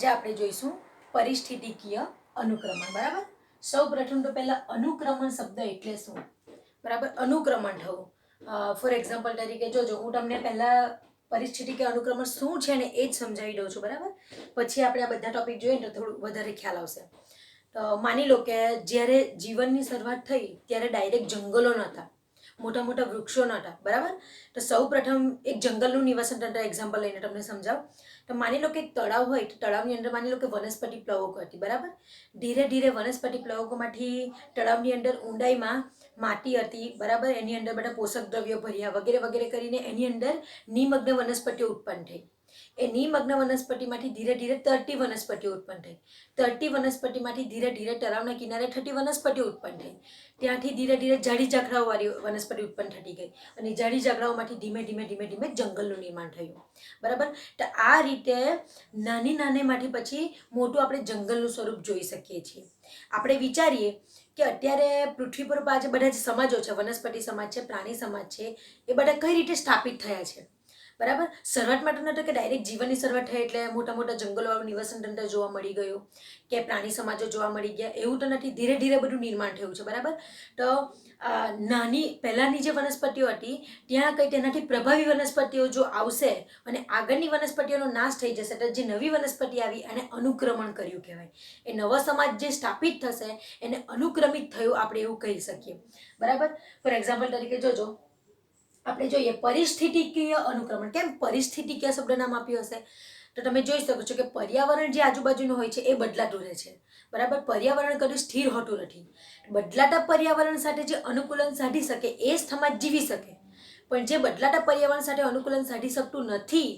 આજે આપણે જોઈશું પરિસ્થિતિકીય અનુક્રમણ. બરાબર. સૌ પ્રથમ તો પહેલા અનુક્રમણ શબ્દ એટલે શું? બરાબર. અનુક્રમણ થવું. ફોર એક્ઝામ્પલ તરીકે જોજો, હું તમને પહેલા પરિસ્થિતિકીય અનુક્રમણ શું છે ને એ જ સમજાવી દઉં છું. બરાબર. પછી આપણે આ બધા ટોપિક જોઈએ તો થોડું વધારે ખ્યાલ આવશે. તો માની લો કે જ્યારે જીવનની શરૂઆત થઈ ત્યારે ડાયરેક્ટ જંગલો નહોતા, મોટા મોટા વૃક્ષો નહોતા. બરાબર. તો સૌ પ્રથમ એક જંગલનું નિવાસન તંત્ર એક્ઝામ્પલ લઈને તમને સમજાવ. તો માની લો કે એક તળાવ હોય તો તળાવની અંદર માની લો કે વનસ્પતિ પ્લવકો હતી. બરાબર. ધીરે ધીરે વનસ્પતિ પ્લવકોમાંથી તળાવની અંદર ઊંડાઈમાં માટી હતી. બરાબર. એની અંદર બધા પોષક દ્રવ્યો ભર્યા વગેરે વગેરે કરીને એની અંદર નિમગ્ન વનસ્પતિઓ ઉત્પન્ન થઈ. એ નિમગ્ન વનસ્પતિમાંથી ધીરે ધીરે તરતી વનસ્પતિઓ ઉત્પન્ન થઈ. તરતી વનસ્પતિમાંથી ધીરે ધીરે તળાવના કિનારે થતી વનસ્પતિઓ ઉત્પન્ન થઈ. ત્યાંથી ધીરે ધીરે ઝાડી ઝાકડાઓવાળી વનસ્પતિ ઉત્પન્ન થતી ગઈ અને ઝાડી ઝાકડાઓમાંથી ધીમે ધીમે ધીમે ધીમે જંગલનું નિર્માણ થયું. બરાબર. તો આ રીતે નાની નાનીમાંથી પછી મોટું આપણે જંગલનું સ્વરૂપ જોઈ શકીએ છીએ. આપણે વિચારીએ કે અત્યારે પૃથ્વી પર આજે બધા જે સમાજો છે, વનસ્પતિ સમાજ છે, પ્રાણી સમાજ છે, એ બધા કઈ રીતે સ્થાપિત થયા છે. બરાબર. શરૂઆતમાં તો નહોતું કે ડાયરેક્ટ જીવનની શરૂઆત થઈ એટલે મોટા મોટા જંગલોવાળું નિવાસન તંત્ર જોવા મળી ગયું કે પ્રાણી સમાજો જોવા મળી ગયા, એવું તો નથી. ધીરે ધીરે બધું નિર્માણ થયું છે. બરાબર. તો પહેલાંની જે વનસ્પતિઓ હતી ત્યાં કંઈ તેનાથી પ્રભાવી વનસ્પતિઓ જો આવશે અને આગળની વનસ્પતિઓનો નાશ થઈ જશે તો જે નવી વનસ્પતિ આવી એને અનુક્રમણ કર્યું કહેવાય. એ નવો સમાજ જે સ્થાપિત થશે એને અનુક્રમિત થયું આપણે એવું કહી શકીએ. બરાબર. ફોર એક્ઝામ્પલ તરીકે જોજો, આપણે જોઈએ પરિસ્થિતિકીય અનુક્રમણ. કેમ પરિસ્થિતિકીય શબ્દ નામ આપ્યું હશે? તો તમે જોઈ શકો છો કે પર્યાવરણ જે આજુબાજુનું હોય છે એ બદલાતું રહે છે. બરાબર. પર્યાવરણ કદી સ્થિર હોતું નથી. બદલાતા પર્યાવરણ સાથે જે અનુકૂલન સાધી શકે એ જ સમાજ જીવી શકે, પણ જે બદલાતા પર્યાવરણ સાથે અનુકૂલન સાધી શકતું નથી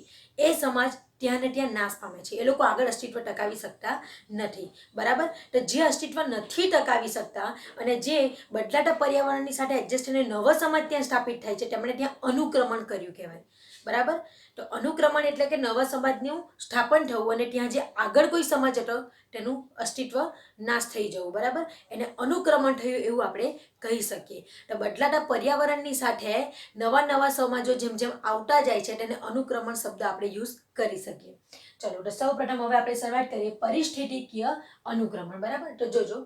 એ સમાજ ત્યાં ને ત્યાં નાશ પામે છે. એ લોકો આગળ અસ્તિત્વ ટકાવી શકતા નથી. બરાબર. તો જે અસ્તિત્વ નથી ટકાવી શકતા અને જે બદલાતા પર્યાવરણની સાથે એડજસ્ટ થઈને નવો સમાજ ત્યાં સ્થાપિત થાય છે તેમણે ત્યાં અનુક્રમણ કર્યું કહેવાય. બરાબર. તો અનુક્રમણ એટલે કે નવા સમાજનું સ્થાપન થવું અને ત્યાં જે આગળ કોઈ સમાજ હતો તેનું અસ્તિત્વ નાશ થઈ જવું. બરાબર. એને અનુક્રમણ થયું એવું આપણે કહી શકીએ. તો બદલાતા પર્યાવરણની સાથે નવા નવા સમાજો જેમ જેમ આવતા જાય છે તેને અનુક્રમણ શબ્દ આપણે યુઝ કરી શકીએ. ચલો, તો સૌ પ્રથમ હવે આપણે શરૂઆત કરીએ પરિસ્થિતિકીય અનુક્રમણ. બરાબર. તો જોજો,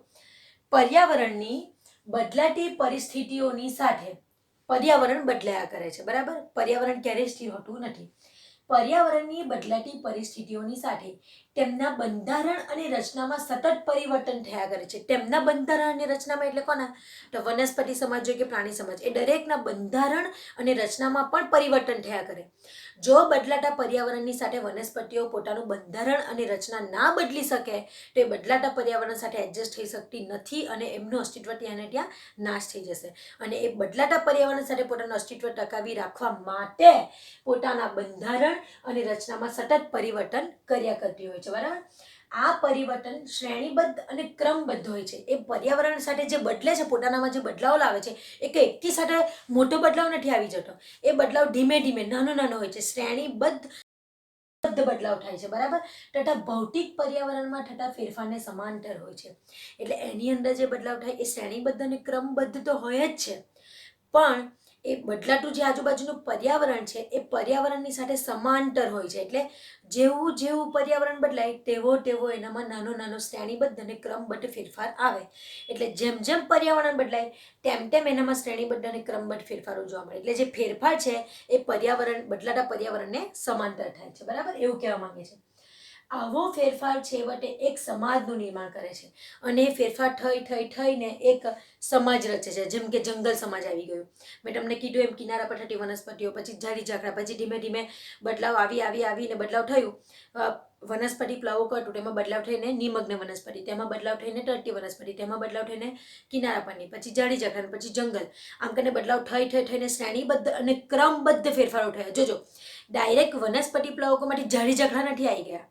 પર્યાવરણની બદલાતી પરિસ્થિતિઓની સાથે પર્યાવરણ બદલાયા કરે છે. બરાબર. પર્યાવરણ ક્યારેય સ્થિર હોતું નથી. પર્યાવરણની બદલાતી પરિસ્થિતિઓની સાથે તેમના બંધારણ અને રચનામાં સતત પરિવર્તન થયા કરે છે. તેમના બંધારણ અને રચનામાં એટલે કોના? તો વનસ્પતિ સમાજ હોય કે પ્રાણી સમાજ, એ દરેકના બંધારણ અને રચનામાં પણ પરિવર્તન થયા કરે. જો બદલાતા પર્યાવરણની સાથે વનસ્પતિઓ પોતાનું બંધારણ અને રચના ના બદલી શકે તો એ બદલાતા પર્યાવરણ સાથે એડજસ્ટ થઈ શકતી નથી અને એમનું અસ્તિત્વ ત્યાં ને ત્યાં નાશ થઈ જશે. અને એ બદલાતા પર્યાવરણ સાથે પોતાનું અસ્તિત્વ ટકાવી રાખવા માટે પોતાના બંધારણ અને રચનામાં સતત પરિવર્તન કર્યા કરતી હોય છે. બરાબર. આ પરિવર્તન શ્રેણીબદ્ધ અને ક્રમબદ્ધ હોય છે. એ પર્યાવરણ સાથે જે બદલે છે, પોતાનામાં જે બદલાવ લાવે છે, એ કે એકથી સાથે મોટો બદલાવ નથી આવી જતો. એ બદલાવ ધીમે ધીમે નાનો નાનો હોય છે, શ્રેણીબદ્ધ બદલાવ થાય છે. બરાબર. તથા ભૌતિક પર્યાવરણમાં થતા ફેરફારને સમાંતર હોય છે. એટલે એની અંદર જે બદલાવ થાય એ શ્રેણીબદ્ધ અને ક્રમબદ્ધ તો હોય જ છે, પણ એ બદલાતું જે આજુબાજુનું પર્યાવરણ છે એ પર્યાવરણની સાથે સમાંતર હોય છે. એટલે જેવું જેવું પર્યાવરણ બદલાય તેવો તેવો એનામાં નાનો નાનો શ્રેણીબદ્ધ અને ક્રમબદ્ધ ફેરફાર આવે. એટલે જેમ જેમ પર્યાવરણ બદલાય તેમ તેમ એનામાં શ્રેણીબદ્ધ અને ક્રમબદ્ધ ફેરફારો જોવા મળે. એટલે જે ફેરફાર છે એ બદલાતા પર્યાવરણને સમાંતર થાય છે. બરાબર. એવું કહેવા માંગે છે. આવો ફેરફાર છેવટે એક સમાજનું નિર્માણ કરે છે અને એ ફેરફાર થઈને એક સમાજ રચે છે. જેમ કે જંગલ સમાજ આવી ગયું. મેં તમને કીધું એમ કિનારા પર થતી વનસ્પતિઓ, પછી ઝાડી ઝાકડા, પછી ધીમે ધીમે બદલાવ આવીને બદલાવ થયું. વનસ્પતિ પ્લવકો હતું તેમાં બદલાવ થઈને નિમગ્ન વનસ્પતિ, તેમાં બદલાવ થઈને તરતી વનસ્પતિ, તેમાં બદલાવ થઈને કિનારા પરની, પછી ઝાડી ઝાકડા, પછી જંગલ. આમ કરીને બદલાવ થઈને શ્રેણીબદ્ધ અને ક્રમબદ્ધ ફેરફારો થયા. જોજો, ડાયરેક્ટ વનસ્પતિ પ્લવકોમાંથી ઝાડી ઝાકડા નથી આવી ગયા.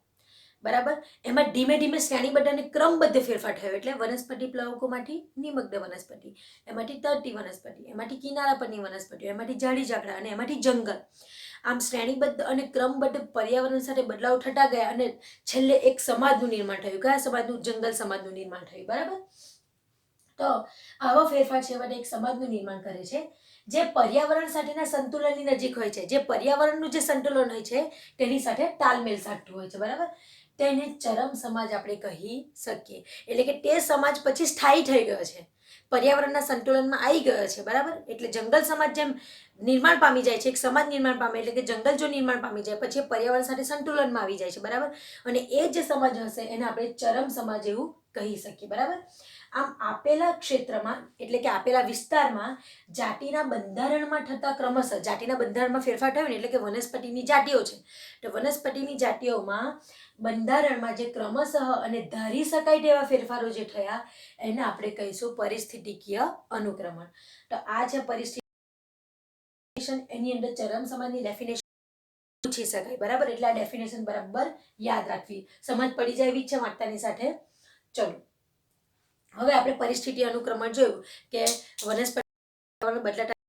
બરાબર. એમાં ધીમે ધીમે શ્રેણીબદ્ધ અને ક્રમબદ્ધ ફેરફાર થયો. એટલે વનસ્પતિ પ્લવકોમાંથી નિમગ્ન વનસ્પતિ, એમાંથી તરતી વનસ્પતિ, એમાંથી કિનારા પરની વનસ્પતિઓ, એમાંથી ઝાડી ઝાકડા અને એમાંથી જંગલ. આમ શ્રેણીબદ્ધ અને ક્રમબદ્ધ પર્યાવરણ સાથે બદલાવ થતા ગયા અને છેલ્લે એક સમાજનું નિર્માણ થયું. કયા સમાજનું? જંગલ સમાજનું નિર્માણ થયું. બરાબર. તો આવો ફેરફાર છેવટે એક સમાજનું નિર્માણ કરે છે જે પર્યાવરણ સાથેના સંતુલનની નજીક હોય છે. જે પર્યાવરણનું જે સંતુલન હોય છે તેની સાથે તાલમેલ સાધતું હોય છે. બરાબર. તેને ચરમ સમાજ આપણે કહી શકીએ. એટલે કે તે સમાજ પછી સ્થાયી થઈ ગયો છે, પર્યાવરણના સંતુલનમાં આવી ગયો છે. બરાબર, એટલે જંગલ સમાજ જેમ નિર્માણ પામી જાય છે, એક સમાજ નિર્માણ પામે એટલે કે જંગલ જો નિર્માણ પામી જાય પછી પર્યાવરણ સાથે સંતુલનમાં આવી જાય છે. બરાબર, અને એ જે સમાજ હશે એને આપણે ચરમ સમાજ એવું કહી શકીએ. બરાબર, આમ આપેલા ક્ષેત્રમાં એટલે કે આપેલા વિસ્તારમાં જાતિના બંધારણમાં થતા ક્રમશઃ જાતિના બંધારણમાં ફેરફાર થયો ને એટલે કે વનસ્પતિની જાતિઓ છે, તો વનસ્પતિની જાતિઓમાં બંધારણમાં જે ક્રમશઃ અને ધારી શકાય તેવા ફેરફારો જે થયા એને આપણે કહીશું પરિસ્થિતિકીય અનુક્રમણ. તો આ છે પરિસ્થિતિ, એની અંદર ચરમ સમાજની ડેફિનેશન પૂછી શકાય. બરાબર, એટલે આ ડેફિનેશન બરાબર યાદ રાખવી, સમજ પડી જાય એવી છે વાર્તાની સાથે. ચલો, હવે આપણે પરિસ્થિતિ અનુક્રમણ જોયું કે વનસ્પતિ બદલાતા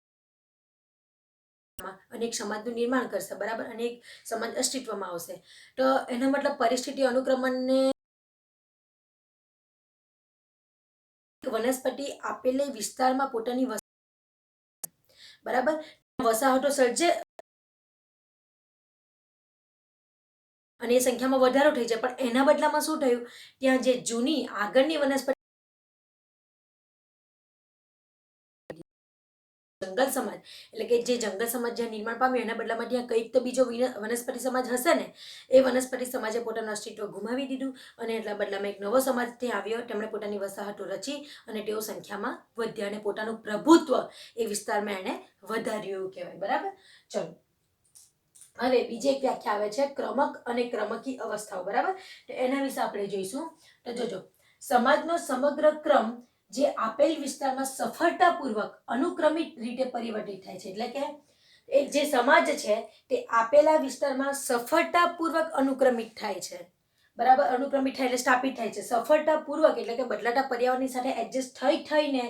અનેક સમાજનું નિર્માણ કરશે. બરાબર, અનેક સમાજ અસ્તિત્વમાં આવશે. તો એનો મતલબ પરિસ્થિતિ અનુક્રમણને વનસ્પતિ આપેલી વિસ્તારમાં પોતાની બરાબર વસાહતો સર્જે અને એ સંખ્યામાં વધારો થઈ જાય, પણ એના બદલામાં શું થયું, ત્યાં જે જૂની આગળની વનસ્પતિ જંગલ સમાજ એટલે કે જે જંગલ સમાજ જ્યાં નિર્માણ પામ્યું એના બદલામાં ત્યાં કંઈક તો બીજો વનસ્પતિ સમાજ હશે ને, એ વનસ્પતિ સમાજે પોતાનું અસ્તિત્વ ગુમાવી દીધું અને એટલા બદલામાં એક નવો સમાજ ત્યાં આવ્યો. તેમણે પોતાની વસાહતો રચી અને તેઓ સંખ્યામાં વધ્યા અને પોતાનું પ્રભુત્વ એ વિસ્તારમાં એને વધાર્યું એવું કહેવાય. બરાબર, ચલો હવે બીજી એક વ્યાખ્યા આવે છે ક્રમક અને ક્રમકી અવસ્થાઓ. બરાબર, તો એના વિશે આપણે જોઈશું. તો જોજો, સમાજનો સમગ્ર ક્રમ જે આપેલ વિસ્તારમાં સફળતાપૂર્વક અનુક્રમિત રીતે પરિવર્તિત થાય છે. એટલે કે એક જે સમાજ છે તે આપેલા વિસ્તારમાં સફળતાપૂર્વક અનુક્રમિત થાય છે. બરાબર, અનુક્રમિત થાય એટલે સ્થાપિત થાય છે. સફળતાપૂર્વક એટલે કે બદલાતા પર્યાવરણની સાથે એડજસ્ટ થઈને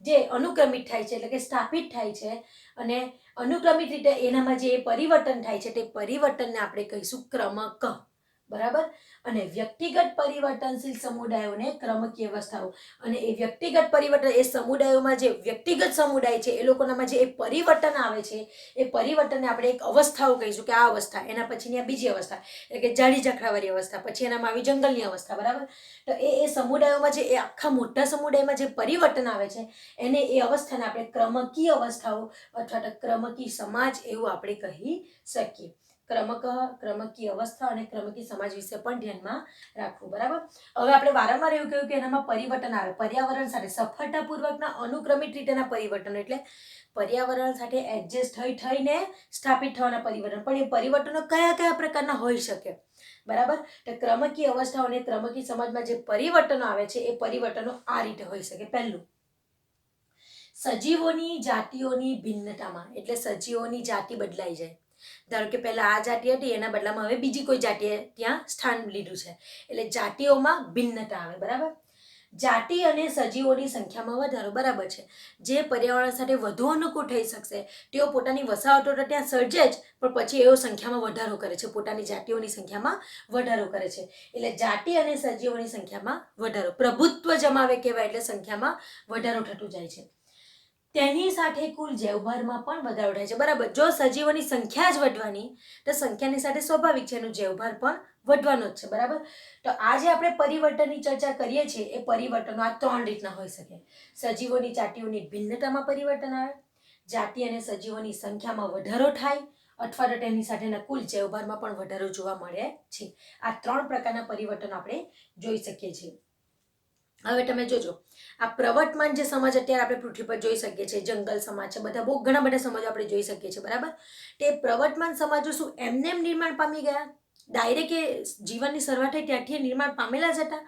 જે અનુક્રમિત થાય છે એટલે કે સ્થાપિત થાય છે, અને અનુક્રમિત રીતે એનામાં જે પરિવર્તન થાય છે તે પરિવર્તનને આપણે કહીશું ક્રમક. બરાબર, અને વ્યક્તિગત પરિવર્તનશીલ સમુદાયોને ક્રમકીય અવસ્થાઓ. અને એ વ્યક્તિગત પરિવર્તન એ સમુદાયોમાં જે વ્યક્તિગત સમુદાય છે એ લોકોનામાં જે એ પરિવર્તન આવે છે એ પરિવર્તનને આપણે એક અવસ્થાઓ કહીશું કે આ અવસ્થા, એના પછીની આ બીજી અવસ્થા એટલે કે જાડી ઝાખરાવાળી અવસ્થા, પછી એનામાં આવી જંગલની અવસ્થા. બરાબર, તો એ સમુદાયોમાં જે એ આખા મોટા સમુદાયમાં જે પરિવર્તન આવે છે એને એ અવસ્થાને આપણે ક્રમકીય અવસ્થાઓ અથવા તો ક્રમકી સમાજ એવું આપણે કહી શકીએ. ક્રમકી અવસ્થા અને ક્રમકી સમાજ વિશે પણ ધ્યાનમાં રાખવું. બરાબર, હવે આપણે વારંવાર એવું કહ્યું કે એનામાં પરિવર્તન આવે પર્યાવરણ સાથે સફળતાપૂર્વકના અનુક્રમિત રીતેના પરિવર્તન, એટલે પર્યાવરણ સાથે એડજસ્ટ થઈને સ્થાપિત થવાના પરિવર્તન. પણ એ પરિવર્તનો કયા કયા પ્રકારના હોઈ શકે? બરાબર, તો ક્રમકી અવસ્થાઓ અને ક્રમકી સમાજમાં જે પરિવર્તનો આવે છે એ પરિવર્તનો આ રીતે હોઈ શકે. પહેલું, સજીવોની જાતિઓની ભિન્નતામાં, એટલે સજીવોની જાતિ બદલાઈ જાય. ધારો કે પહેલા આ જાતિ હતી એના બદલામાં હવે બીજી કોઈ જાતિએ ત્યાં સ્થાન લીધું છે એટલે જાતિઓમાં ભિન્નતા આવે. બરાબર, જાતિ અને સજીવોની સંખ્યામાં વધારો. બરાબર છે, જે પર્યાવરણ સાથે વધુ અનુકૂળ થઈ શકશે તેઓ પોતાની વસાહતો તો ત્યાં સર્જે જ, પણ પછી એઓ સંખ્યામાં વધારો કરે છે, પોતાની જાતિઓની સંખ્યામાં વધારો કરે છે. એટલે જાતિ અને સજીવોની સંખ્યામાં વધારો, પ્રભુત્વ જમાવે કહેવાય, એટલે સંખ્યામાં વધારો થતો જાય છે. તેની સાથે કુલ જૈવભારમાં પણ વધારો થાય છે. બરાબર, જો સજીવોની સંખ્યા જ વધવાની તો સંખ્યાની સાથે સ્વાભાવિક છે એનો જૈવભાર પણ વધવાનો જ છે. બરાબર, તો આ જે આપણે પરિવર્તનની ચર્ચા કરીએ છીએ એ પરિવર્તનો આ ત્રણ રીતના હોઈ શકે. સજીવોની જાતિઓની ભિન્નતામાં પરિવર્તન આવે, જાતિ અને સજીવોની સંખ્યામાં વધારો થાય, અથવા તો તેની સાથેના કુલ જૈવભારમાં પણ વધારો જોવા મળે છે. આ ત્રણ પ્રકારના પરિવર્તન આપણે જોઈ શકીએ છીએ. હવે તમે જોજો, આ પ્રવર્તમાન જે સમાજ અત્યારે આપણે પૃથ્વી પર જોઈ શકીએ છીએ, જંગલ સમાજ છે, બધા બહુ ઘણા બધા સમાજો આપણે જોઈ શકીએ છીએ. બરાબર, તે પ્રવર્તમાન સમાજો શું એમને એમ નિર્માણ પામી ગયા? ડાયરેક્ટ એ જીવનની શરૂઆત થઈ ત્યારથી નિર્માણ પામેલા જ હતા?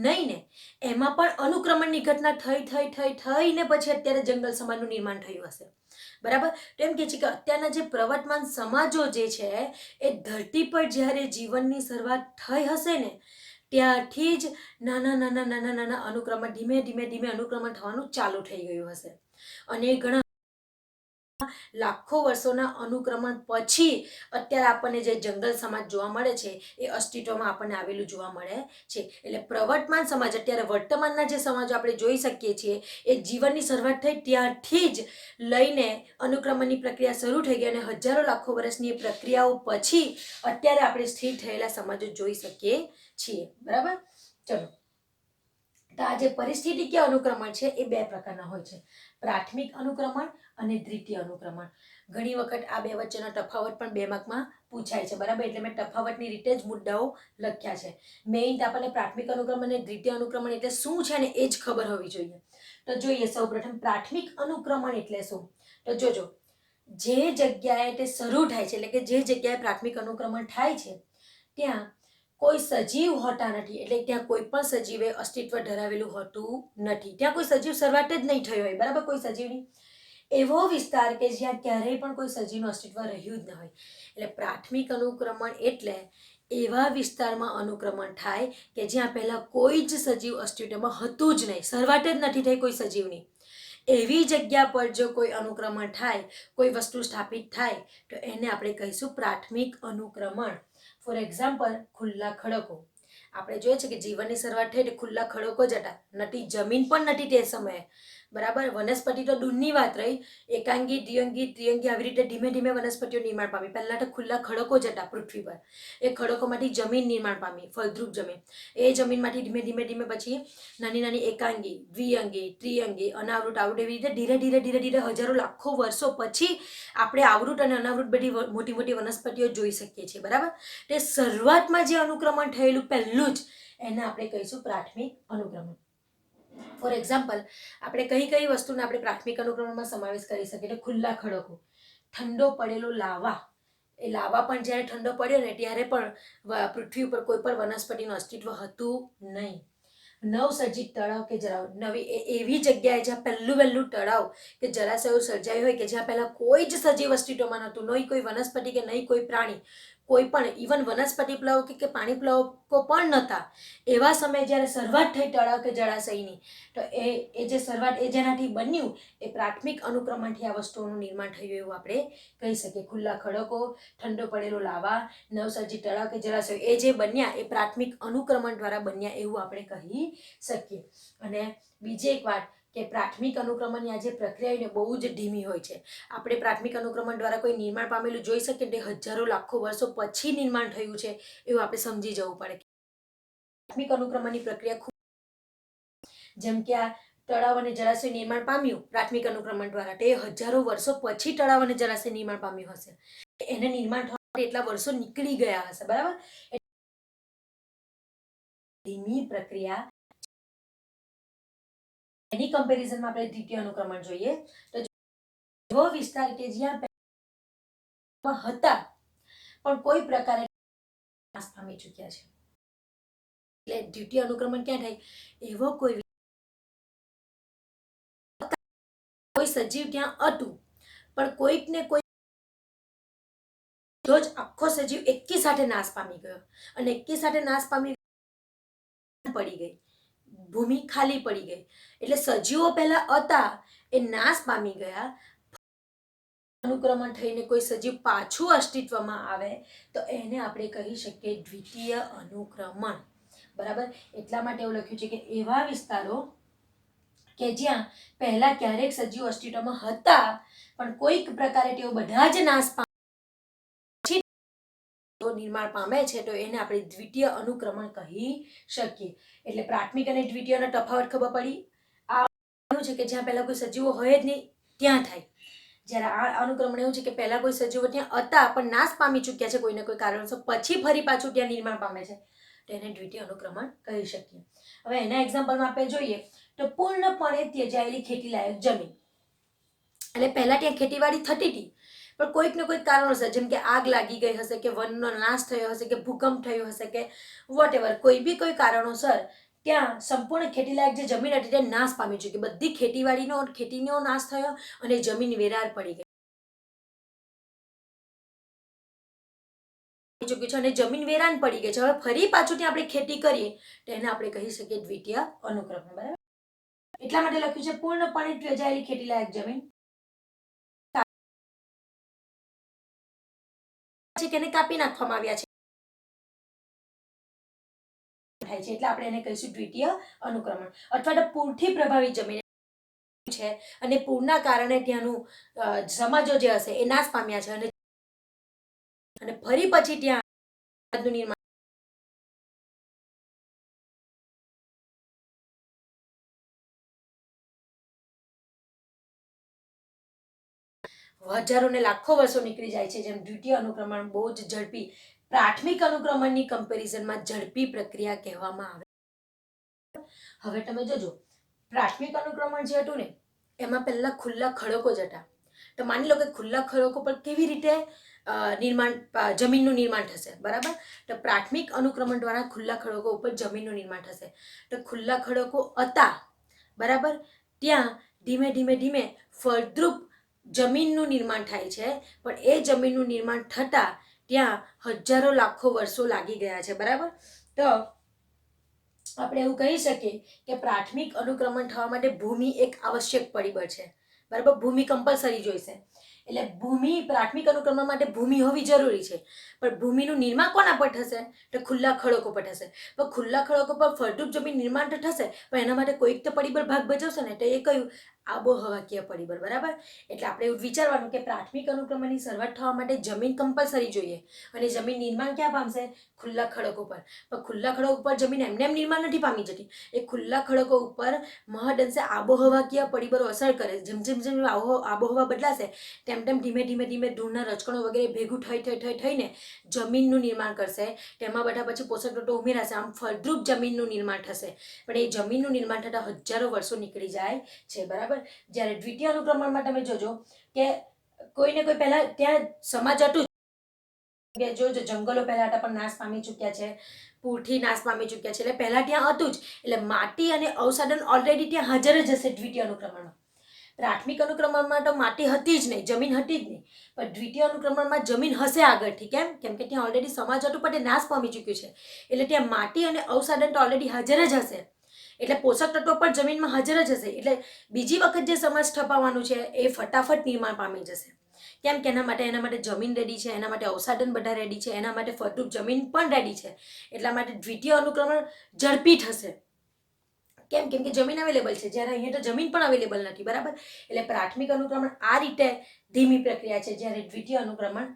નહીં ને, એમાં પણ અનુક્રમણની ઘટના થઈને પછી અત્યારે જંગલ સમાજનું નિર્માણ થયું હશે. બરાબર, તો એમ કે છે કે અત્યારના જે પ્રવર્તમાન સમાજો જે છે એ ધરતી પર જ્યારે જીવનની શરૂઆત થઈ હશે ને ત્યારથી જ નાના અનુક્રમણ ધીમે અનુક્રમણ થવાનું ચાલુ થઈ ગયું હશે. અને ઘણા લાખો વર્ષોના અનુક્રમણ પછી અત્યારે આપણને જે જંગલ સમાજ જોવા મળે છે એ અસ્તિત્વમાં આપણને આવેલું જોવા મળે છે. એટલે પ્રવર્તમાન સમાજ અત્યારે વર્તમાનના જે સમાજો આપણે જોઈ શકીએ છીએ એ જીવનની શરૂઆત થઈ ત્યારથી જ લઈને અનુક્રમણની પ્રક્રિયા શરૂ થઈ ગઈ અને હજારો લાખો વર્ષની પ્રક્રિયાઓ પછી અત્યારે આપણે સ્થિર થયેલા સમાજો જોઈ શકીએ છીએ. બરાબર, ચલો. તો આ જે પરિસ્થિતિકીય અનુક્રમણ છે એ બે પ્રકારના હોય છે, પ્રાથમિક અનુક્રમણ અને દ્વિતીય અનુક્રમણ. ઘણી વખત આ બે વચ્ચેનો તફાવત પણ 2 માર્કમાં પૂછાય છે. બરાબર, એટલે મેં તફાવતની રીતે જ મુદ્દાઓ લખ્યા છે. મેઇન આપણને પ્રાથમિક અનુક્રમણ અને દ્વિતીય અનુક્રમણ એટલે શું છે ને એ જ ખબર હોવી જોઈએ. તો જોઈએ સૌપ્રથમ પ્રાથમિક અનુક્રમણ એટલે શું. તો જોજો, જે જગ્યાએ તે શરૂ થાય છે એટલે કે જે જગ્યાએ પ્રાથમિક અનુક્રમણ થાય છે ત્યાં કોઈ સજીવ હોતા નથી, એટલે ત્યાં કોઈ પણ સજીવે અસ્તિત્વ ધરાવેલું હોતું નથી. ત્યાં કોઈ સજીવ શરૂઆત જ નહીં થયો હોય. બરાબર, કોઈ સજીવની એવો વિસ્તાર કે જ્યાં ક્યારેય પણ કોઈ સજીવનું અસ્તિત્વ રહ્યું જ ન હોય. એટલે પ્રાથમિક અનુક્રમણ એટલે એવા વિસ્તારમાં અનુક્રમણ થાય કે જ્યાં પહેલાં કોઈ જ સજીવ અસ્તિત્વમાં હતું જ નહીં, શરૂઆત જ નથી થઈ કોઈ સજીવની. એવી જગ્યા પર જો કોઈ અનુક્રમણ થાય, કોઈ વસ્તુ સ્થાપિત થાય, તો એને આપણે કહીશું પ્રાથમિક અનુક્રમણ. ફોર એક્ઝામ્પલ, ખુલ્લા ખડકો. આપણે જોઈએ છે કે જીવનની શરૂઆત થઈ એટલે ખુલ્લા ખડકો જ હતા, નથી જમીન પણ નથી તે સમયે. બરાબર, વનસ્પતિ તો દૂરની વાત રહી, એકાંગી, દ્વિઅંગી, ત્રિઅંગી, આવી રીતે ધીમે ધીમે વનસ્પતિઓ નિર્માણ પામી. પહેલાં તો ખુલ્લા ખડકો જ હતા પૃથ્વી પર. એ ખડકોમાંથી જમીન નિર્માણ પામી, ફળદ્રુપ જમીન. એ જમીનમાંથી ધીમે ધીમે ધીમે પછી નાની નાની એકાંગી, દ્વિઅંગી, ત્રિઅંગી, અનાવૃત, આવૃત, એવી રીતે ધીરે ધીરે ધીરે ધીરે હજારો લાખો વર્ષો પછી આપણે આવૃત અને અનાવૃત બધી મોટી મોટી વનસ્પતિઓ જોઈ શકીએ છીએ. બરાબર, તે શરૂઆતમાં જે અનુક્રમણ થયેલું પહેલું જ એને આપણે કહીશું પ્રાથમિક અનુક્રમણ. ફોર એક્ઝામ્પલ, આપણે કઈ કઈ વસ્તુને આપણે પ્રાથમિક અનુક્રમણમાં સમાવેશ કરી શકીએ. એટલે ખુલ્લા ખડકો, ઠંડો પડેલો લાવા. એ લાવા પણ જ્યારે ઠંડો પડ્યો ને ત્યારે પણ પૃથ્વી ઉપર કોઈ પણ વનસ્પતિનું અસ્તિત્વ હતું નહીં. નવસર્જિત તળાવ કે નવી એવી જગ્યાએ જ્યાં પહેલું તળાવ કે જળાશયો સર્જાયું હોય કે જ્યાં પહેલાં કોઈ જ સજીવ અસ્તિત્વમાં નહોતું, નહીં કોઈ વનસ્પતિ કે નહીં કોઈ પ્રાણી, કોઈ પણ ઇવન વનસ્પતિ પ્લવકો કે પાણી પ્લવકો પણ નહોતા. એવા સમયે જ્યારે શરૂઆત થઈ તળાવ કે જળાશયની, તો એ જે શરૂઆત એ જેનાથી બન્યું એ પ્રાથમિક અનુક્રમણથી આ વસ્તુઓનું નિર્માણ થયું એવું આપણે કહી શકીએ. ખુલ્લા ખડકો, ઠંડો પડેલો લાવા, નવસર્જિત તળાવ કે જળાશય એ જે બન્યા એ પ્રાથમિક અનુક્રમણ દ્વારા બન્યા એવું આપણે કહી શકીએ. અને બીજી એક વાત કે પ્રાથમિક અનુક્રમણની આ જે પ્રક્રિયા હોય ને બહુ જ ધીમી હોય છે. આપણે પ્રાથમિક અનુક્રમણ દ્વારા કોઈ નિર્માણ પામેલું જોઈ શકીએ તે હજારો લાખો વર્ષો પછી નિર્માણ થયું છે એવું આપણે સમજી જવું પડે. પ્રાથમિક અનુક્રમણની પ્રક્રિયા ખૂબ, જેમ કે આ તળાવ અને જળાશય નિર્માણ પામ્યું પ્રાથમિક અનુક્રમણ દ્વારા, તે હજારો વર્ષો પછી તળાવ અને જળાશય નિર્માણ પામ્યું હશે. એને નિર્માણ થવા માટે એટલા વર્ષો નીકળી ગયા હશે. બરાબર, ધીમી પ્રક્રિયા. એની કમ્પેરિઝનમાં આપણે દ્વિતીય અનુક્રમણ જોઈએ તો એવો વિસ્તાર કે જ્યાં હતા પણ કોઈ પ્રકારે નાશ પામી ચૂક્યા છે. એટલે દ્વિતીય અનુક્રમણ ક્યાં થાય? એવો કોઈ સજીવ ત્યાં હતું પણ કોઈક ને કોઈ જો જ આખો સજીવ એકી સાથે નાશ પામી ગયો અને એકી સાથે નાશ પામી પડી ગઈ, ભૂમિ ખાલી પડી ગઈ. એટલે સજીવો પહેલા હતા એ નાશ પામી ગયા. અનુક્રમણ થઈને કોઈ સજીવ પાછું અસ્તિત્વમાં આવે તો એને આપણે કહી શકીએ દ્વિતીય અનુક્રમણ. બરાબર, એટલા માટે એવું લખ્યું છે કે એવા વિસ્તારો કે જ્યાં પહેલા ક્યારેક સજીવ અસ્તિત્વમાં હતા પણ કોઈક પ્રકારે તેઓ બધા જ નાશ પામે નિર્માણ પામે છે તો એને આપણે દ્વિતીય અનુક્રમણ કહી શકીએ. એટલે પ્રાથમિક અને દ્વિતીયનો તફાવત ખબર પડી. આ છે કે જ્યાં પહેલા કોઈ સજીવો હોય જ નહીં ત્યાં થાય. જ્યારે આ અનુક્રમણ એવું છે કે પહેલા કોઈ સજીવો ત્યાં હતા પણ નાશ પામી ચૂક્યા છે કોઈને કોઈ કારણસર, પછી ફરી પાછું ત્યાં નિર્માણ પામે છે તો એને દ્વિતીય અનુક્રમણ કહી શકીએ. હવે એના એક્ઝામ્પલમાં આપણે જોઈએ તો પૂર્ણપણે ત્યજાયેલી ખેતીલાયક જમીન. એટલે પહેલા ત્યાં ખેતીવાડી થતી હતી પણ કોઈક ને કોઈક કારણોસર, જેમ કે આગ લાગી ગઈ હશે કે વનનો નાશ થયો હશે કે ભૂકંપ થયો હશે કે વોટએવર, કોઈ બી કોઈ કારણોસર ત્યાં સંપૂર્ણ ખેતીલાયક જે જમીન હતી તે નાશ પામી ચૂકી. બધી ખેતીનો નાશ થયો અને જમીન વેરાર પડી ગઈ ચૂક્યું છે અને જમીન વેરાન પડી ગઈ છે. હવે ફરી પાછું ત્યાં આપણે ખેતી કરીએ તો એને આપણે કહી શકીએ દ્વિતીય અનુક્રમણ. બરાબર, એટલા માટે લખ્યું છે પૂર્ણપણે ત્યજાયેલી ખેતીલાયક જમીન છે કે એને કાપી નાખવામાં આવ્યા છે થાય છે એટલે આપણે એને કહીશું દ્વિતીય અનુક્રમણ. અથવા તો પૂરથી પ્રભાવિત જમીન છે અને પૂરના કારણે ત્યાંનું સમાજો જે હશે એ નાશ પામ્યા છે અને ફરી પછી ત્યાં નિર્માણ હજારો ને લાખો વર્ષો નીકળી જાય છે, જેમ દ્વિતીય અનુક્રમણ બહુ જ ઝડપી, પ્રાથમિક અનુક્રમણની કમ્પેરિઝનમાં ઝડપી પ્રક્રિયા કહેવામાં આવે. હવે તમે જોજો, પ્રાથમિક અનુક્રમણ જે હતું ને એમાં પહેલા ખુલ્લા ખડકો જ હતા. તો માની લો કે ખુલ્લા ખડકો પર કેવી રીતે જમીનનું નિર્માણ થશે, બરાબર. તો પ્રાથમિક અનુક્રમણ દ્વારા ખુલ્લા ખડકો ઉપર જમીનનું નિર્માણ થશે. તો ખુલ્લા ખડકો હતા, બરાબર, ત્યાં ધીમે ધીમે ધીમે ફળદ્રુપ જમીનનું નિર્માણ થાય છે, પણ એ જમીનનું નિર્માણ થતાં ત્યાં હજારો લાખો વર્ષો લાગી ગયા છે, બરાબર. તો આપણે એવું કહી શકીએ કે પ્રાથમિક અનુક્રમણ થવા માટે ભૂમિ એક આવશ્યક પરિબળ છે, બરાબર. ભૂમિ કમ્પલસરી જોઈશે. એટલે ભૂમિ, પ્રાથમિક અનુક્રમણ માટે ભૂમિ હોવી જરૂરી છે, પણ ભૂમિનું નિર્માણ કોના પર થશે? તો ખુલ્લા ખડકો પર થશે. પણ ખુલ્લા ખડકો પર ફળદ્રુપ જમીન નિર્માણ તો થશે, પણ એના માટે કોઈક તો પરિબળ ભાગ ભજવશે ને, તો એ કયું? આબોહવાકીય પરિબળ, બરાબર. એટલે આપણે એવું વિચારવાનું કે પ્રાથમિક અનુક્રમણની શરૂઆત થવા માટે જમીન કમ્પલસરી જોઈએ, અને જમીન નિર્માણ ક્યાં પામશે? ખુલ્લા ખડકો પર. પણ ખુલ્લા ખડકો ઉપર જમીન એમને એમ નિર્માણ નથી પામી જતી. એ ખુલ્લા ખડકો ઉપર મહદઅંશે આબોહવાકીય પરિબળો અસર કરે. જેમ જેમ જેમ આબોહવા બદલાશે તેમ તેમ ધીમે ધીમે ધીમે ધૂળના રજકણો વગેરે ભેગું થઈને જમીનનું નિર્માણ કરશે. તેમાં બધા પછી પોષક તત્વો ઉમેરાશે, આમ ફળદ્રુપ જમીનનું નિર્માણ થશે. પણ એ જમીનનું નિર્માણ થતાં હજારો વર્ષો નીકળી જાય છે, બરાબર. જ્યારે દ્વિતીય અનુક્રમણમાં તમે જોજો કે કોઈને કોઈ પહેલા ત્યાં સમાજ હતું કે જો જંગલો પહેલા હતા પણ નાશ પામી ચૂક્યા છે, પૂરથી નાશ પામી ચૂક્યા છે, એટલે પહેલા ત્યાં હતું જ. એટલે માટી અને અવસાદન ઓલરેડી ત્યાં હાજર જ હશે દ્વિતીય અનુક્રમણમાં. પ્રાથમિક અનુક્રમણમાં તો માટી હતી જ નહીં, જમીન હતી જ નહીં, પણ દ્વિતીય અનુક્રમણમાં જમીન હશે આગળથી. કેમ? કેમ કે ત્યાં ઓલરેડી સમાજ હતું પણ તે નાશ પામી ચૂક્યું છે, એટલે ત્યાં માટી અને અવસાદન તો ઓલરેડી હાજર જ હશે. એટલે પોષક તત્વો પણ જમીનમાં હાજર જ હશે. એટલે બીજી વખત જે સમાજ સ્થપાવવાનું છે એ ફટાફટ નિર્માણ પામી જશે. કેમ કે એના માટે જમીન રેડી છે, એના માટે અવસાદન બધા રેડી છે, એના માટે ફળદ્રુપ જમીન પણ રેડી છે. એટલા માટે દ્વિતીય અનુક્રમણ ઝડપી થશે. કેમ? કેમ કે જમીન અવેલેબલ છે, જ્યારે અહીંયા તો જમીન પણ અવેલેબલ નથી, બરાબર. એટલે પ્રાથમિક અનુક્રમણ આ રીતે ધીમી પ્રક્રિયા છે, જ્યારે દ્વિતીય અનુક્રમણ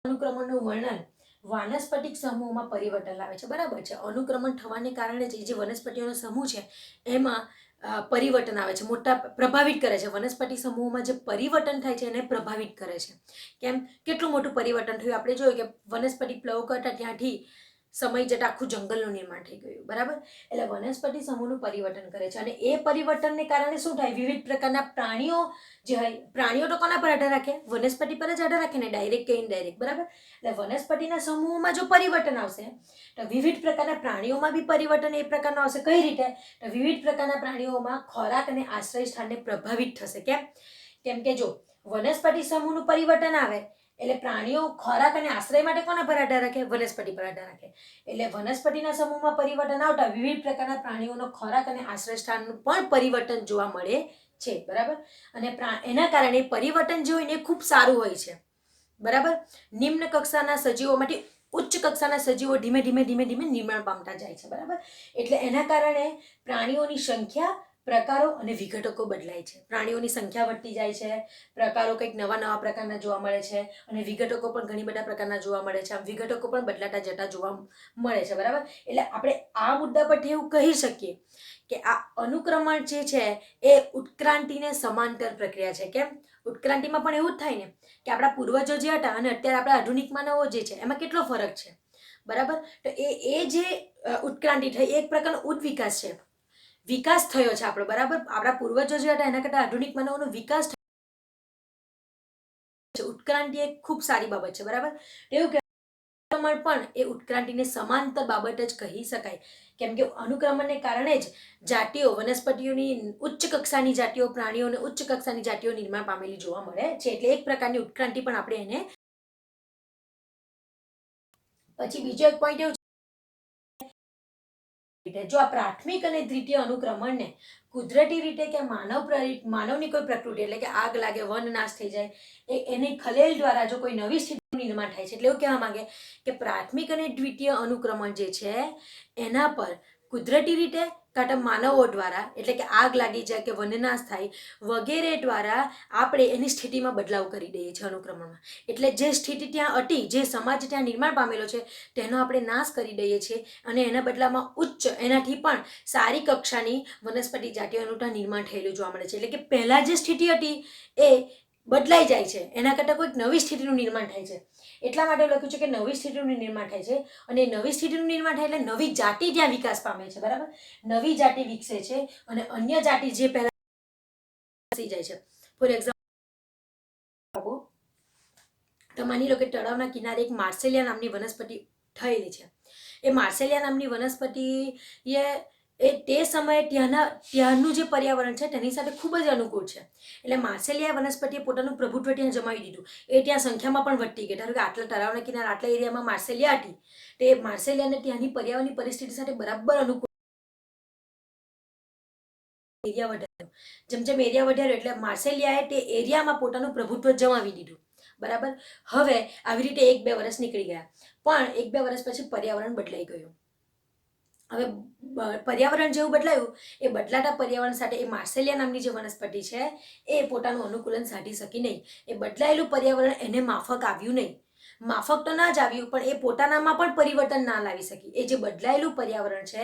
અનુક્રમણનું વર્ણન વાનસ્પતિક સમૂહમાં પરિવર્તન લાવે છે, બરાબર છે. અનુક્રમણ થવાને કારણે જે વનસ્પતિઓનો સમૂહ છે એમાં પરિવર્તન આવે છે, મોટા પ્રભાવિત કરે છે. વનસ્પતિ સમૂહમાં જે પરિવર્તન થાય છે એને પ્રભાવિત કરે છે. કેમ? કેટલું મોટું પરિવર્તન થયું? આપણે જોયું કે વનસ્પતિ પ્લવ કરતા ત્યાંથી સમય જતાં આખું જંગલનું નિર્માણ થઈ ગયું, બરાબર. એટલે વનસ્પતિ સમૂહનું પરિવર્તન કરે છે, અને એ પરિવર્તનને કારણે શું થાય? વિવિધ પ્રકારના પ્રાણીઓ જે હોય, પ્રાણીઓ તો કોના પર આધાર રાખે? વનસ્પતિ પર જ આધાર રાખે ને, ડાયરેક્ટ કે ઇનડાયરેક્ટ, બરાબર. એટલે વનસ્પતિના સમૂહમાં જો પરિવર્તન આવશે તો વિવિધ પ્રકારના પ્રાણીઓમાં બી પરિવર્તન એ પ્રકારનું આવશે. કઈ રીતે? તો વિવિધ પ્રકારના પ્રાણીઓમાં ખોરાક અને આશ્રય સ્થાનને પ્રભાવિત થશે. કેમ? કેમ કે જો વનસ્પતિ સમૂહનું પરિવર્તન આવે એટલે પ્રાણીઓ ખોરાક અને આશ્રય માટે કોના પર આધાર રાખે? વનસ્પતિ પર આધાર રાખે. એટલે વનસ્પતિના સમૂહમાં પરિવર્તન આવતા વિવિધ પ્રકારના પ્રાણીઓનો ખોરાક અને આશ્રય સ્થાનનું પણ પરિવર્તન જોવા મળે છે, બરાબર. અને એના કારણે પરિવર્તન જે હોય ને એ ખૂબ સારું હોય છે, બરાબર. નિમ્ન કક્ષાના સજીવોમાંથી ઉચ્ચ કક્ષાના સજીવો ધીમે ધીમે ધીમે ધીમે નિર્માણ પામતા જાય છે, બરાબર. એટલે એના કારણે પ્રાણીઓની સંખ્યા, પ્રકારો અને વિઘટકો બદલાય છે. પ્રાણીઓની સંખ્યા વધતી જાય છે, પ્રકારો કંઈક નવા નવા પ્રકારના જોવા મળે છે, અને વિઘટકો પણ ઘણી બધા પ્રકારના જોવા મળે છે. આમ વિઘટકો પણ બદલાતા જતા જોવા મળે છે, બરાબર. એટલે આપણે આ મુદ્દા પરથી એવું કહી શકીએ કે આ અનુક્રમણ જે છે એ ઉત્ક્રાંતિને સમાંતર પ્રક્રિયા છે. કેમ? ઉત્ક્રાંતિમાં પણ એવું જ થાય ને કે આપણા પૂર્વજો જે હતા અને અત્યારે આપણા આધુનિક માનવો જે છે એમાં કેટલો ફરક છે, બરાબર. તો એ જે ઉત્ક્રાંતિ થઈ એક પ્રકારનો ઉદ્વિકાસ છે, વિકાસ થયો છે આપણો, બરાબર. આપણા પૂર્વજો જે હતા એના કરતાં આધુનિક માનવોનો વિકાસ થયો. ઉત્ક્રાંતિ એક ખૂબ સારી બાબત છે, બરાબર. એવું કે અનુક્રમણ પણ એ ઉત્ક્રાંતિને સમાંતર બાબત જ કહી શકાય. કેમ કે અનુક્રમણને કારણે જ જાતિઓ, વનસ્પતિઓની ઉચ્ચ કક્ષાની જાતિઓ, પ્રાણીઓને ઉચ્ચ કક્ષાની જાતિઓ નિર્માણ પામેલી જોવા મળે છે. એટલે એક પ્રકારની ઉત્ક્રાંતિ પણ આપણે એને. પછી બીજો એક પોઈન્ટ એવું છે, જો આ પ્રાથમિક અને દ્વિતીય અનુક્રમણને કુદરતી રીતે કે માનવની કોઈ પ્રકૃતિ, એટલે કે આગ લાગે, વન નાશ થઈ જાય, એની ખલેલ દ્વારા જો કોઈ નવી સ્થિતિનું નિર્માણ થાય છે. એટલે એવું કહેવા માંગે કે પ્રાથમિક અને દ્વિતીય અનુક્રમણ જે છે એના પર કુદરતી રીતે કાં તો માનવો દ્વારા, એટલે કે આગ લાગી જાય કે વનનાશ થાય વગેરે દ્વારા આપણે એની સ્થિતિમાં બદલાવ કરી દઈએ છીએ અનુક્રમણમાં. એટલે જે સ્થિતિ ત્યાં હતી, જે સમાજ ત્યાં નિર્માણ પામેલો છે તેનો આપણે નાશ કરી દઈએ છીએ અને એના બદલામાં ઉચ્ચ, એનાથી પણ સારી કક્ષાની વનસ્પતિ જાતિઓનું ત્યાં નિર્માણ થયેલું જોવા મળે છે. એટલે કે પહેલાં જે સ્થિતિ હતી એ બદલાઈ જાય છે, એના કરતાં કોઈક નવી સ્થિતિનું નિર્માણ થાય છે. એટલા માટે લખ્યું છે કે નવી સ્થિતિનું નિર્માણ થાય છે અને નવી સ્થિતિનું નિર્માણ થાય એટલે નવી જાતિ ત્યાં વિકાસ પામે છે. બરાબર, નવી જાતિ વિકસે છે અને અન્ય જાતિ જે પહેલા જાય છે. ફોર એક્ઝામ્પલ, તો માની લો કે તળાવના કિનારે એક માર્સેલિયા નામની વનસ્પતિ થયેલી છે. એ માર્સેલિયા નામની વનસ્પતિ એ તે સમયે ત્યાંનું જે પર્યાવરણ છે તેની સાથે ખૂબ જ અનુકૂળ છે. એટલે માર્સેલિયા વનસ્પતિએ પોતાનું પ્રભુત્વ ત્યાં જમાવી દીધું. એ ત્યાં સંખ્યામાં પણ વધતી ગઈ. ધારો કે આટલા તળાવના કિનારે આટલા એરિયામાં માર્સેલિયા હતી, તે માર્સેલિયાને ત્યાંની પર્યાવરણની પરિસ્થિતિ સાથે બરાબર અનુકૂળ એરિયા વધાર્યો. જેમ જેમ એરિયા વધાર્યો એટલે માર્સેલિયાએ તે એરિયામાં પોતાનું પ્રભુત્વ જમાવી દીધું. બરાબર, હવે આવી રીતે 1-2 વર્ષ નીકળી ગયા, પણ 1-2 વર્ષ પછી પર્યાવરણ બદલાઈ ગયું. હવે પર્યાવરણ જેવું બદલાયું, એ બદલાતા પર્યાવરણ સાથે એ માર્સેલિયા નામની જે વનસ્પતિ છે એ પોતાનું અનુકૂલન સાધી શકી નહીં. એ બદલાયેલું પર્યાવરણ એને માફક આવ્યું નહીં. માફક તો ના જ આવ્યું, પણ એ પોતાનામાં પણ પરિવર્તન ના લાવી શકી. એ જે બદલાયેલું પર્યાવરણ છે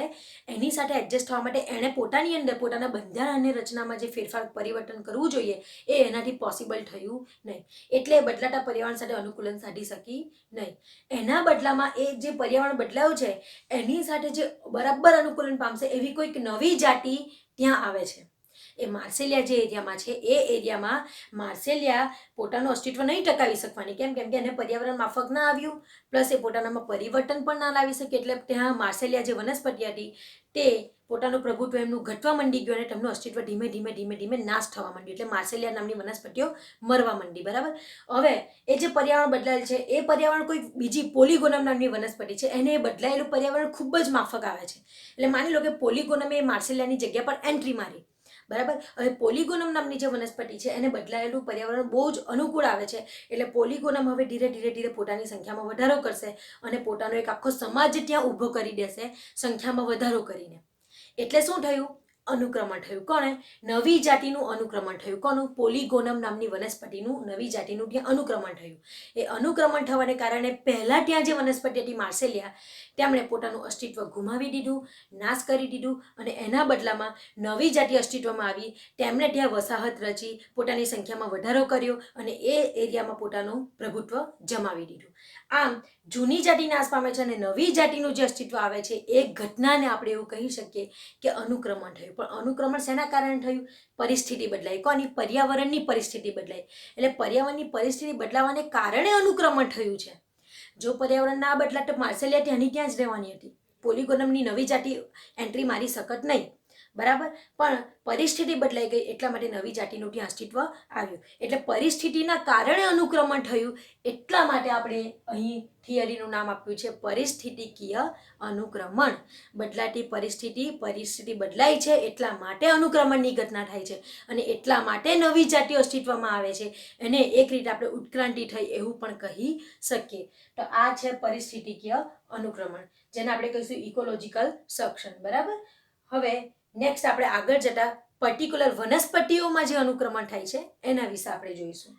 એની સાથે એડજસ્ટ થવા માટે એણે પોતાની અંદર પોતાના બંધારણ અને રચનામાં જે ફેરફાર પરિવર્તન કરવું જોઈએ એ એનાથી પોસિબલ થયું નહીં. એટલે બદલાતા પર્યાવરણ સાથે અનુકૂલન સાધી શકી નહીં. એના બદલામાં એ જે પર્યાવરણ બદલાયું છે એની સાથે જે બરાબર અનુકૂલન પામશે એવી કોઈક નવી જાતિ ત્યાં આવે છે. એ માર્સેલિયા જે એરિયામાં છે એ એરિયામાં માર્સેલિયા પોતાનું અસ્તિત્વ નહીં ટકાવી શકવાની. કેમ કે એને પર્યાવરણ માફક ના આવ્યું, પ્લસ એ પોતાનામાં પરિવર્તન પણ ના લાવી શકે. એટલે ત્યાં માર્સેલિયા જે વનસ્પતિ હતી તે પોતાનું પ્રભુત્વ એમનું ઘટવા માંડી ગયું અને તેમનું અસ્તિત્વ ધીમે ધીમે ધીમે ધીમે નાશ થવા માંડ્યું. એટલે માર્સેલિયા નામની વનસ્પતિઓ મરવા માંડી. બરાબર, હવે એ જે પર્યાવરણ બદલાયેલ છે એ પર્યાવરણ કોઈ બીજી પોલીગોનમ નામની વનસ્પતિ છે, એને એ બદલાયેલું પર્યાવરણ ખૂબ જ માફક આવે છે. એટલે માની લો કે પોલીગોનમે એ માર્સેલિયાની જગ્યા પર એન્ટ્રી મારી. બરાબર, હવે પોલીગોનમ નામની જે વનસ્પતિ છે એને બદલાયેલું પર્યાવરણ બહુ જ અનુકૂળ આવે છે. એટલે પોલીગોનમ હવે ધીરે ધીરે ધીરે પોતાની સંખ્યામાં વધારો કરશે અને પોતાનો એક આખો સમાજ ત્યાં ઊભો કરી દેશે સંખ્યામાં વધારો કરીને. એટલે શું થયું? અનુક્રમણ થયું. કોણે? નવી જાતિનું અનુક્રમણ થયું. કોનું? પોલીગોનમ નામની વનસ્પતિનું નવી જાતિનું ત્યાં અનુક્રમણ થયું. એ અનુક્રમણ થવાને કારણે પહેલાં ત્યાં જે વનસ્પતિ હતી માર્સેલિયા, તેમણે પોતાનું અસ્તિત્વ ગુમાવી દીધું, નાશ કરી દીધું અને એના બદલામાં નવી જાતિ અસ્તિત્વમાં આવી. તેમણે ત્યાં વસાહત રચી, પોતાની સંખ્યામાં વધારો કર્યો અને એ એરિયામાં પોતાનું પ્રભુત્વ જમાવી દીધું. આમ જૂની જાતિ નાશ પામે છે અને નવી જાતિનું જે અસ્તિત્વ આવે છે એ ઘટનાને આપણે એવું કહી શકીએ કે અનુક્રમણ થયું. પણ અનુક્રમણ શેના કારણે થયું? પરિસ્થિતિ બદલાઈ. કોની? પર્યાવરણની પરિસ્થિતિ બદલાઈ. એટલે પર્યાવરણની પરિસ્થિતિ બદલાવાને કારણે અનુક્રમણ થયું છે. જો પર્યાવરણ ના બદલાત તો માર્સેલિયા ત્યાંની ત્યાં જ રહેવાની હતી. પોલીગોનમની નવી જાતિ એન્ટ્રી મારી શકત નહીં. બરાબર, પણ પરિસ્થિતિ બદલાઈ ગઈ એટલા માટે નવી જાતિનું ત્યાં અસ્તિત્વ આવ્યું. એટલે પરિસ્થિતિના કારણે અનુક્રમણ થયું, એટલા માટે આપણે અહીં થિયરીનું નામ આપ્યું છે પરિસ્થિતિકીય અનુક્રમણ. બદલાતી પરિસ્થિતિ બદલાય છે એટલા માટે અનુક્રમણની ઘટના થાય છે અને એટલા માટે નવી જાતિ અસ્તિત્વમાં આવે છે. એને એક રીતે આપણે ઉત્ક્રાંતિ થઈ એવું પણ કહી શકીએ. તો આ છે પરિસ્થિતિકીય અનુક્રમણ, જેને આપણે કહીશું ઇકોલોજીકલ સક્શન. બરાબર, હવે નેક્સ્ટ આપણે આગળ જતા પર્ટિક્યુલર વનસ્પતિઓમાં જે અનુક્રમણ થાય છે એના વિશે આપણે જોઈશું.